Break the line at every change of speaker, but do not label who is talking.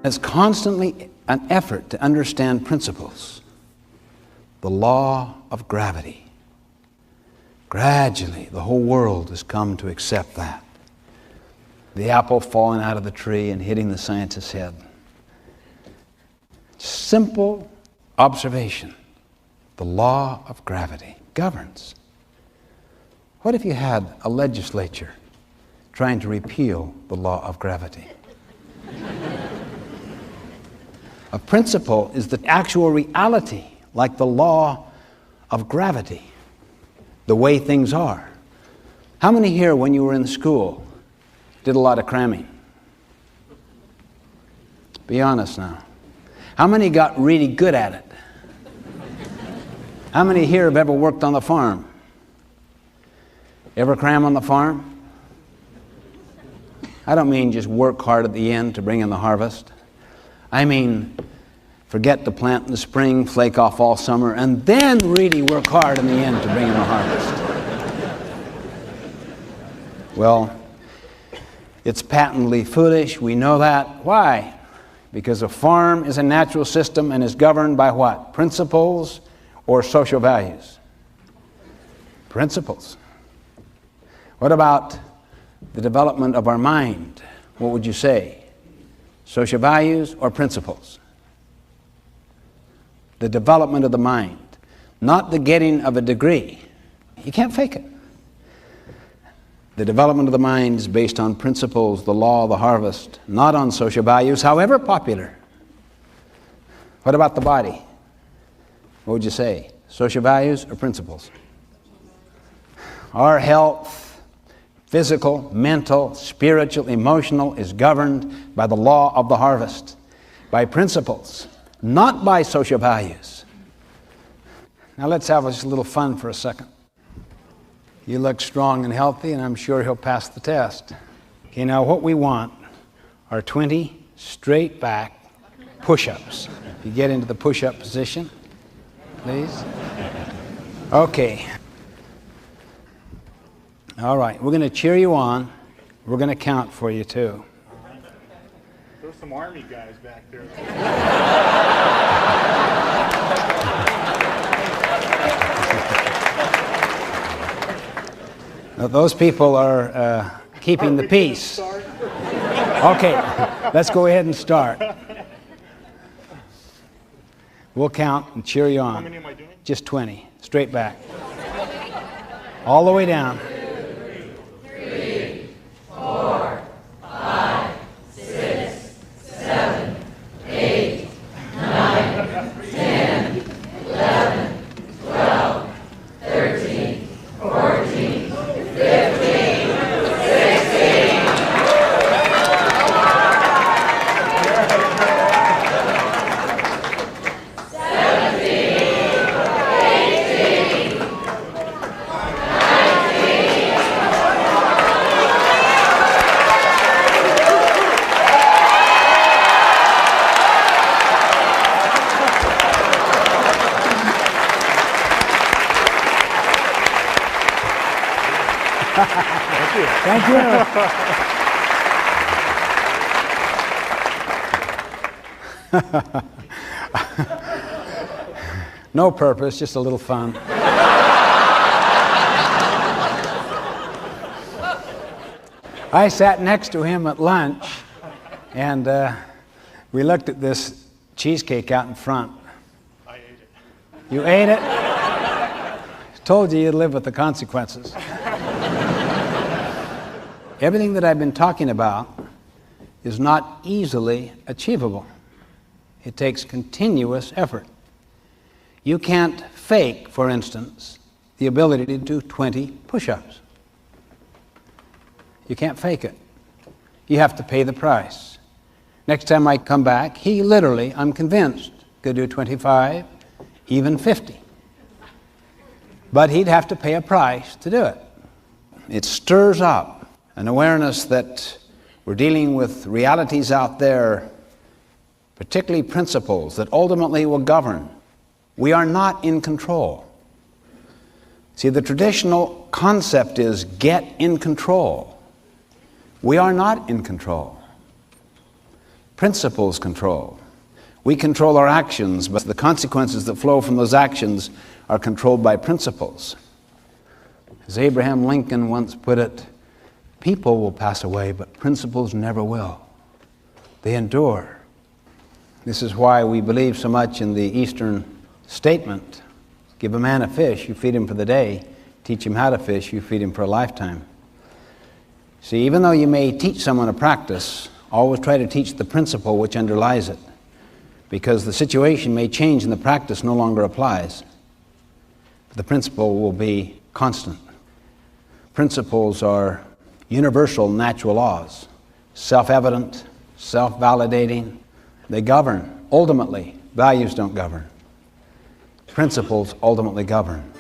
It's constantly an effort to understand principles. The law of gravity. Gradually, the whole world has come to accept that. The apple falling out of the tree and hitting the scientist's head. Simple observation. The law of gravity governs. What if you had a legislature trying to repeal the law of gravity? A principle is the actual reality, like the law of gravity, the way things are. How many here, when you were in school, did a lot of cramming? Be honest now. How many got really good at it? How many here have ever worked on the farm? Ever cram on the farm? I don't mean just work hard at the end to bring in the harvest. I mean, forget to plant in the spring, flake off all summer, and then really work hard in the end to bring in the harvest. Well, it's patently foolish. We know that. Why? Because a farm is a natural system and is governed by what? Principles or social values? Principles. What about the development of our mind? What would you say? Social values or principles? The development of the mind, not the getting of a degree. You can't fake it. The development of the mind is based on principles, the law of the harvest, not on social values, however popular. What about the body? What would you say? Social values or principles? Our health, physical, mental, spiritual, emotional, is governed by the law of the harvest, by principles, not by social values. Now let's have just a little fun for a second. You look strong and healthy, and I'm sure he'll pass the test. Okay, now what we want are 20 straight back push-ups. If you get into the push-up position, please. Okay. All right, we're going to cheer you on. We're going to count for you, too.
There's some Army guys back there.
Now, those people are keeping the peace. Okay, let's go ahead and start. We'll count and cheer you on.
How many am I doing?
Just 20, straight back. All the way down.
3, 4, 5, 6, 7, 8, 9, 10, 11, 12, 13, 14, 15, 16.
Thank you. No purpose, just a little fun. I sat next to him at lunch, and we looked at this cheesecake out in front.
I ate it.
You ate it? Told you you'd live with the consequences. Everything that I've been talking about is not easily achievable. It takes continuous effort. You can't fake, for instance, the ability to do 20 push-ups. You can't fake it. You have to pay the price. Next time I come back, he literally, I'm convinced, could do 25, even 50. But he'd have to pay a price to do it. It stirs up an awareness that we're dealing with realities out there, particularly principles that ultimately will govern. We are not in control. See, the traditional concept is get in control. We are not in control. Principles control. We control our actions, but the consequences that flow from those actions are controlled by principles. As Abraham Lincoln once put it, people will pass away, but principles never will. They endure. This is why we believe so much in the Eastern statement. Give a man a fish, you feed him for the day. Teach him how to fish, you feed him for a lifetime. See, even though you may teach someone a practice, always try to teach the principle which underlies it, because the situation may change and the practice no longer applies. But the principle will be constant. Principles are universal natural laws, self-evident, self-validating. They govern. Ultimately, values don't govern. Principles ultimately govern.